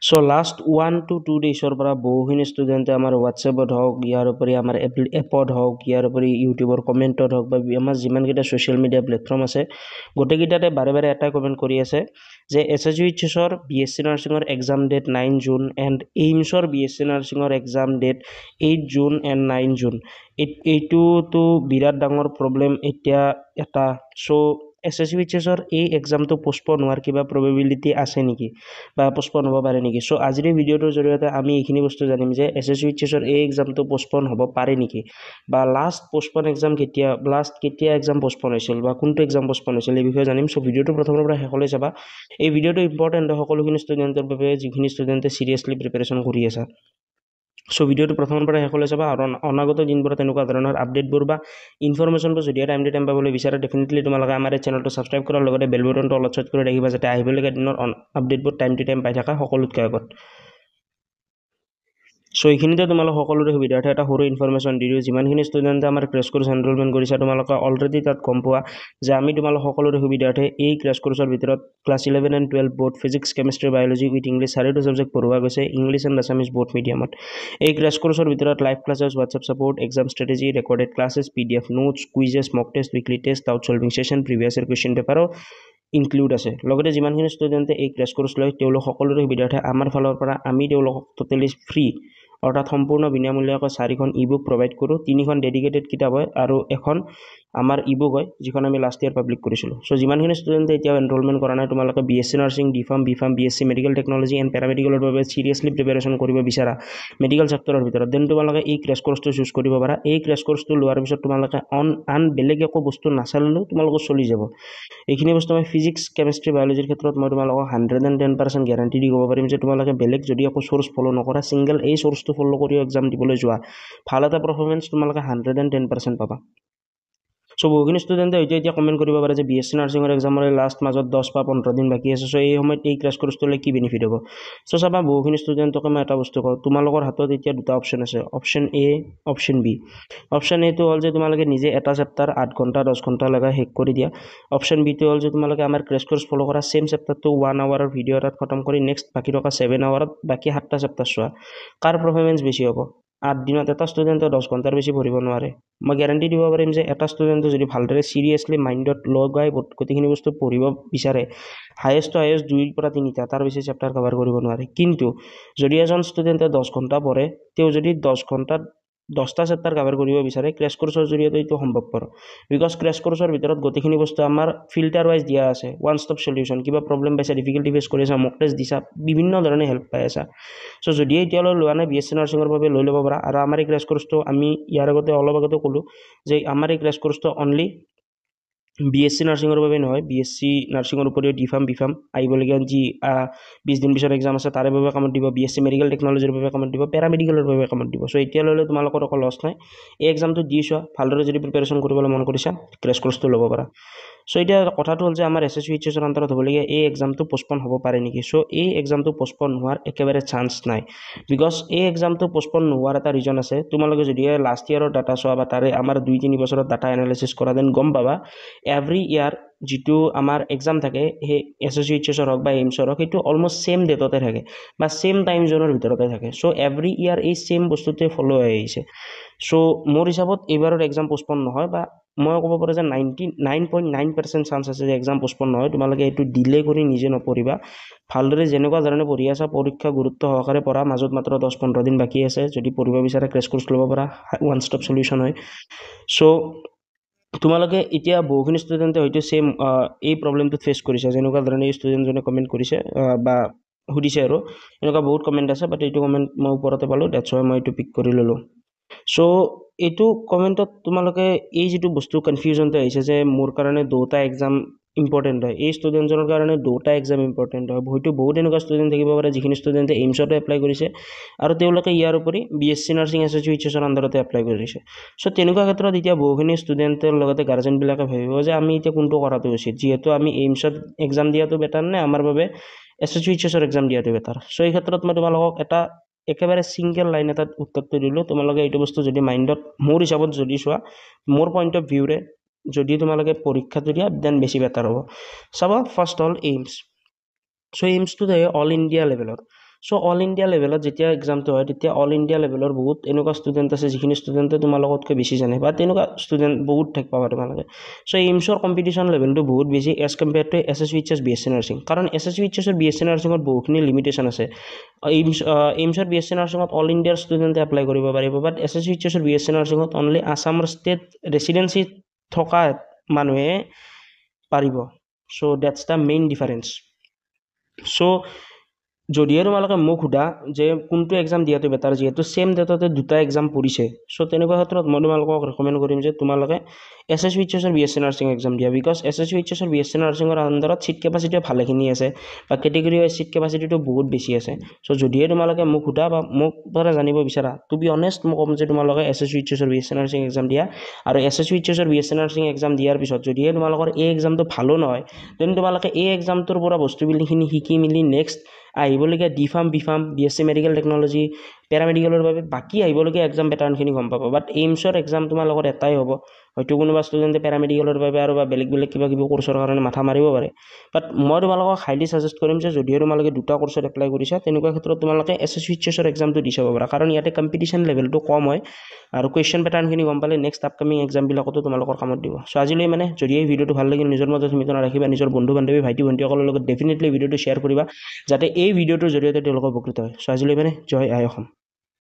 So last 1 to 2 days পৰা বহুখিনি ষ্টুডেণ্টে আমাৰ হোৱাটছএপত হওক ইয়াৰ উপৰি আমাৰ এপত হওক ইয়াৰ উপৰি ইউটিউবৰ কমেণ্টত হওক বা আমাৰ যিমানকেইটা ছ'চিয়েল মিডিয়া প্লেটফৰ্ম আছে গোটেইকেইটাতে বাৰে বাৰে এটাই কমেণ্ট কৰি আছে যে SSUHSৰ BSc নাৰ্ছিঙৰ এক্সাম ডেট 9 জুন এণ্ড এইমছৰ BSc নাৰ্ছিঙৰ exam date 8 June and 9 June এইটোতো বিৰাট ডাঙৰ প্ৰব্লেম এতিয়া এটা চ' SSUHSৰ এই এক্সামটো পোষ্টপন হোৱাৰ কিবা প্ৰবেবিলিটি আছে নেকি বা পোষ্টপন হ'ব পাৰে নেকি চ' আজিৰ এই ভিডিঅ'টোৰ জৰিয়তে আমি এইখিনি বস্তু জানিম যে SSUHSৰ এই এক্সামটো পোষ্টপন হ'ব পাৰে নেকি বা লাষ্ট কেতিয়া এক্সাম পোষ্টপন হৈছিল বা কোনটো এক্সাম পোষ্টপন হৈছিল এই বিষয়ে জানিম চ' ভিডিঅ'টো প্ৰথমৰ পৰা শেষলৈ চাবা এই ভিডিঅ'টো ইম্পৰ্টেণ্ট সকলোখিনি ষ্টুডেণ্টৰ বাবে যিখিনি ষ্টুডেণ্টে চিৰিয়াছলি প্ৰিপেৰেশ্যন কৰি আছে চ' ভিডিঅ'টো প্ৰথমৰ পৰা শেষলৈ চাবা আৰু অনাগত দিনবোৰত তেনেকুৱা ধৰণৰ আপডেটবোৰ বা ইনফৰমেশ্যনবোৰ যদি টাইম টু টাইম পাবলৈ বিচাৰে ডেফিনেটলি তোমালোকে আমাৰ এই চেনেলটো ছাবস্ক্ৰাইব কৰাৰ লগতে বেল বটনটো অলপ চেট কৰি ৰাখিবা যাতে আহিবলগীয়া দিনৰ আপডেটবোৰ টাইম টু টাইম পাই থকা সকলোতকৈ আগত চ' এইখিনিতে তোমালোক সকলোৰে সুবিধাৰ্থে এটা সৰু ইনফৰমেশ্যন দি দিওঁ যিমানখিনি ষ্টুডেণ্টে আমাৰ ক্ৰেছ কোৰ্চ এনৰলমেণ্ট কৰিছে তোমালোকে অলৰেডি তাত গম পোৱা যে আমি তোমালোক সকলোৰে সুবিধাৰ্থে এই ক্ৰেছ কোৰ্চৰ ভিতৰত class 11 and 12 both physics chemistry biology with English চাৰিটো ছাবজেক্ট পঢ়োৱা গৈছে ইংলিছ এণ্ড আছামিজ বোথ মিডিয়ামত এই ক্ৰেছ কোৰ্চৰ ভিতৰত live classes WhatsApp support exam strategy recorded classes PDF notes quizzes mock test weekly test doubt solving session previous year question পেপাৰো include আছে লগতে যিমানখিনি ষ্টুডেণ্টে এই ক্ৰেছ কোৰ্চ লয় তেওঁলোক সকলোৰে সুবিধাৰ্থে আমাৰ ফালৰ পৰা আমি তেওঁলোকক টোটেলি ফ্ৰী অৰ্থাৎ সম্পূৰ্ণ বিনামূলীয়াকৈ 4খন ইবুক প্ৰভাইড কৰোঁ 3খন ডেডিকেটেড কিতাপ হয় আৰু এখন আমাৰ ইবুক হয় যিখন আমি লাষ্ট ইয়াৰ পাব্লিক কৰিছিলোঁ চ' যিমানখিনি ষ্টুডেণ্টে এতিয়াও এনৰলমেণ্ট কৰা নাই তোমালোকে BSc nursing D Pharm BSc medical technology and পেৰামেডিকেলৰ বাবে চিৰিয়াছলি প্ৰিপেৰেশ্যন কৰিব বিচাৰা মেডিকেল ছেক্টৰৰ ভিতৰত দেন তোমালোকে এই ক্ৰেছ কোৰ্চটো চুজ কৰিব পাৰা এই ক্ৰেছ কোৰ্চটো লোৱাৰ পিছত তোমালোকে আন বেলেগ একো বস্তু নাচালেও তোমালোকৰ চলি যাব এইখিনি বস্তু মই ফিজিক্স কেমেষ্ট্ৰি বায়'লজিৰ ক্ষেত্ৰত মই তোমালোকক 110% গেৰাণ্টি দি ক'ব পাৰিম যে তোমালোকে বেলেগ যদি একো চ'ৰ্চ ফ'ল' নকৰা ছিংগল এই চ'ৰ্চটো ফ'ল' কৰি এক্সাম দিবলৈ যোৱা ভাল এটা পাৰফৰ্মেঞ্চ তোমালোকে 110% পাবা চ' বহুখিনি ষ্টুডেণ্টে এতিয়া কমেণ্ট কৰিব পাৰে যে BSc নাৰ্ছিঙৰ এক্সামৰ লাষ্ট মাজত 10 বা 15 দিন বাকী আছে চ' এই সময়ত এই ক্ৰেছ কোৰ্চটোলৈ কি বেনিফিট হ'ব চ' চাবা বহুখিনি ষ্টুডেণ্টকে মই এটা বস্তু কওঁ তোমালোকৰ হাতত এতিয়া দুটা অপশ্যন আছে option A option B option Aটো হ'ল যে তোমালোকে নিজে এটা চেপ্টাৰ 8 ঘণ্টা 10 ঘণ্টা লগাই শেষ কৰি দিয়া অপশ্যন Bটো হ'ল যে তোমালোকে আমাৰ ক্ৰেছ কোৰ্চ ফ'ল' কৰা ছেম চেপ্টাৰটো 1 আৱাৰৰ ভিডিঅ' এটাত খতম কৰি নেক্সট বাকী থকা 7 আৱাৰত বাকী 7টা চেপ্টাৰ চোৱা কাৰ পাৰফৰ্মেঞ্চ বেছি হ'ব 8 দিনত এটা ষ্টুডেণ্টে 10 ঘণ্টাৰ বেছি পঢ়িব নোৱাৰে মই গেৰাণ্টি দিব পাৰিম যে এটা ষ্টুডেণ্টে যদি ভালদৰে চিৰিয়াছলি মাইণ্ডত লগাই গোটেইখিনি বস্তু পঢ়িব বিচাৰে হায়েষ্ট 2 পৰা 3টা তাৰ বেছি চেপ্টাৰ কভাৰ কৰিব নোৱাৰে কিন্তু যদি এজন ষ্টুডেণ্টে 10 ঘণ্টা পঢ়ে তেওঁ যদি 10 ঘণ্টাত 10টা চেপ্টাৰ কভাৰ কৰিব বিচাৰে ক্ৰেছ কোৰ্চৰ জৰিয়তে এইটো সম্ভৱপৰ বিকজ ক্ৰেছ কোৰ্চৰ ভিতৰত গোটেইখিনি বস্তু আমাৰ ফিল্টাৰ ৱাইজ দিয়া আছে ওৱান ষ্টপ সলিউশ্যন কিবা প্ৰব্লেম পাইছা ডিফিকাল্টি ফেচ কৰি আছা মক টেষ্ট দিছা বিভিন্ন ধৰণে হেল্প পাই আছা চ' যদি এতিয়ালৈ লোৱা নাই BSc নাৰ্ছিঙৰ বাবে লৈ ল'ব পাৰা আৰু আমাৰ এই ক্ৰেছ কোৰ্চটো আমি ইয়াৰ আগতে অলপ আগতে ক'লোঁ যে আমাৰ এই ক্ৰেছ কোৰ্চটো অনলি BSc নাৰ্ছিঙৰ বাবে নহয় BSc নাৰ্ছিঙৰ উপৰিও ডিফাৰ্ম আহিবলগীয়া যি 20 দিন পিছত এক্সাম আছে তাৰে বাবে কামত দিব BSc মেডিকেল টেকনলজিৰ বাবে কামত দিব পেৰামেডিকেলৰ বাবে কামত দিব চ' এতিয়ালৈ তোমালোকৰ অকল লছ নাই এই এক্সামটো দি চোৱা ভালদৰে যদি প্ৰিপেৰেশ্যন কৰিবলৈ মন কৰিছা ক্ৰেছ কোৰ্চটো ল'ব পাৰা চ' এতিয়া কথাটো হ'ল যে আমাৰ SSUHSৰ অন্তৰত হ'বলগীয়া এই এক্সামটো পোষ্টপন হ'ব পাৰে নেকি চ' এই এক্সামটো পোষ্টপন হোৱাৰ একেবাৰে চান্স নাই বিকজ এই এক্সামটো পোষ্টপন নোহোৱাৰ এটা ৰিজন আছে তোমালোকে যদি লাষ্ট ইয়াৰৰ ডাটা চোৱা বা তাৰে আমাৰ 2-3 বছৰত ডাটা এনালাইচিছ কৰা দেন গম পাবা এভৰি ইয়াৰ যিটো আমাৰ এক্সাম থাকে সেই SSUHSৰ হওক বা এইমছৰ হওক সেইটো অলমষ্ট ছেম ডেটতে থাকে বা ছেম টাইম জোনৰ ভিতৰতে থাকে চ' এভৰি ইয়াৰ এই ছেম বস্তুটোৱে ফ'ল' হৈ আহিছে চ' মোৰ হিচাপত এইবাৰৰ এক্সাম পোষ্টপন নহয় বা মই ক'ব পাৰোঁ যে 99.9% চান্স আছে যে এক্সাম পোষ্টপন নহয় তোমালোকে এইটো ডিলে কৰি নিজে নপঢ়িবা ভালদৰে যেনেকুৱা ধৰণে পঢ়ি আছা পৰীক্ষা গুৰুত্ব সহকাৰে পঢ়া মাজত মাত্ৰ 10-15 দিন বাকী আছে যদি পঢ়িব বিচাৰে ক্ৰেছ কোৰ্চ ল'ব পাৰা ওৱান ষ্টপ সলিউশ্যন হয় চ' তোমালোকে এতিয়া বহুখিনি ষ্টুডেণ্টে হয়তো ছেম এই প্ৰব্লেমটোত ফেচ কৰিছে যেনেকুৱা ধৰণে এই ষ্টুডেণ্টজনে কমেণ্ট কৰিছে বা সুধিছে আৰু এনেকুৱা বহুত কমেণ্ট আছে বাট এইটো কমেণ্ট মই ওপৰতে পালোঁ ডেটছ ৱাই মই এইটো পিক কৰি ল'লোঁ চ' এইটো কমেণ্টত তোমালোকে এই যিটো বস্তু কনফিউজনটো আহিছে যে মোৰ কাৰণে দুটা এক্সাম ইম্পৰ্টেণ্ট হয় এই ষ্টুডেণ্টজনৰ কাৰণে দুটা এক্সাম ইম্পৰ্টেণ্ট হয় হয়তো বহুত এনেকুৱা ষ্টুডেণ্ট থাকিব পাৰে যিখিনি ষ্টুডেণ্টে এইমছতে এপ্লাই কৰিছে আৰু তেওঁলোকে ইয়াৰ উপৰি BSc নাৰ্ছিং SSUHSৰ আণ্ডাৰতে এপ্লাই কৰিছে চ' তেনেকুৱা ক্ষেত্ৰত এতিয়া বহুখিনি ষ্টুডেণ্টৰ লগতে গাৰ্জেনবিলাকে ভাবিব যে আমি এতিয়া কোনটো কৰাটো উচিত যিহেতু আমি এইমছত এক্সাম দিয়াটো বেটাৰ নে আমাৰ বাবে SSUHSৰ এক্সাম দিয়াটো বেটাৰ চ' এই ক্ষেত্ৰত মই তোমালোকক এটা একেবাৰে ছিংগল লাইন এটাত উত্তৰটো দিলোঁ তোমালোকে এইটো বস্তু যদি মাইণ্ডত মোৰ হিচাপত যদি চোৱা মোৰ পইণ্ট অফ ভিউৰে যদি তোমালোকে পৰীক্ষাটো দিয়া দেন বেছি বেটাৰ হ'ব চাবা ফাৰ্ষ্ট হ'ল এইমছ চ' এইমছটো থাকে অল ইণ্ডিয়া লেভেলত চ' অল ইণ্ডিয়া লেভেলত যেতিয়া এক্সামটো হয় তেতিয়া অল ইণ্ডিয়া লেভেলৰ বহুত এনেকুৱা ষ্টুডেণ্ট আছে যিখিনি ষ্টুডেণ্টে তোমালোকতকৈ বেছি জানে বা তেনেকুৱা ষ্টুডেণ্ট বহুত থাকিব পাবা তোমালোকে চ' এইমছৰ কম্পিটিশ্যন লেভেলটো বহুত বেছি as compare to S S U H S B S C nursing কাৰণ এছ এছ ইউ এইচ এছৰ বি এছ চি নাৰ্ছিঙত বহুখিনি লিমিটেশ্যন আছে এইমছৰ বি এছ চি নাৰ্ছিঙত অল ইণ্ডিয়াৰ ষ্টুডেণ্টে এপ্লাই কৰিব পাৰিব but S S U H এছৰ বি এছ চি নাৰ্ছিঙত অনলি আছামৰ ষ্টেট ৰেচিডেঞ্চি থকা মানুহে পাৰিব so' that's the main difference so' যদিহে তোমালোকে মোক সোধা যে কোনটো এক্সাম দিয়াটো বেটাৰ যিহেতু ছেম ডেটতে দুটা এক্সাম পৰিছে চ' তেনেকুৱা ক্ষেত্ৰত মই তোমালোকক ৰেকমেণ্ড কৰিম যে তোমালোকে এছ এছ ইউ এইচ এছৰ B S C nursing exam দিয়া because S S U H এছৰ বি এছ চি নাৰ্ছিঙৰ আণ্ডাৰত ছিট কেপাচিটি ভালেখিনি আছে বা কেটেগৰী ৱাইজ ছিট কেপাচিটিটো বহুত বেছি আছে চ' যদিহে তোমালোকে মোক সোধা বা মোক পৰা জানিব বিচাৰা টু বি অনেষ্ট মই ক'ম যে তোমালোকে এছ এছ ইউ এইচ এছৰ B S C nursing exam দিয়া আৰু এছ এছ ইউ এইচ এছৰ B S C nursing exam দিয়াৰ পিছত যদিহে তোমালোকৰ এই এক্সামটো ভালো নহয় দেন তোমালোকে এই এক্সামটোৰ পৰা বস্তুবিলাখিনি শিকি মেলি নেক্সট আহিবলগীয়া D pharm B pharm B S C medical technology পেৰামেডিকেলৰ বাবে বাকী আহিবলগীয়া এক্সাম পেটাৰ্ণখিনি গম পাব বাট এইমছৰ এক্সাম তোমাৰ লগত এটাই হ'ব হয়তো কোনোবা ষ্টুডেণ্টে পেৰামেডিকেলৰ বাবে আৰু বা বেলেগ কিবা কিবি কোৰ্চৰ কাৰণে মাথা মাৰিব পাৰে বাট মই তোমালোকক হাইলি ছাজেষ্ট কৰিম যে যদিও তোমালোকে দুটা কোৰ্চত এপ্লাই কৰিছা তেনেকুৱা ক্ষেত্ৰত তোমালোকে এছ এছ ইউ এইচ এছৰ এক্সামটো দি চাব পাৰা কাৰণ ইয়াতে কম্পিটিশ্যন লেভেলটো কম হয় আৰু কুৱেশ্যন পেটাৰ্ণখিনি গম পালে নেক্সট আপকামিং এক্সামবিলাকতো তোমালোকৰ কামত দিব চ' আজিলৈ মানে যদি এই ভিডিঅ'টো ভাল লাগিল নিজৰ মাজত সীমিত নাৰাখিবা নিজৰ বন্ধু বান্ধৱী ভাইটি ভণ্টিসকলৰ লগত ডেফিনেটলি ভিডিঅ'টো শ্বেয়াৰ কৰিবা যাতে এই ভিডিঅ'টোৰ জৰিয়তে তেওঁলোকৰ উপকৃত হয় চ' আজিলৈ মানে জয় আই অসম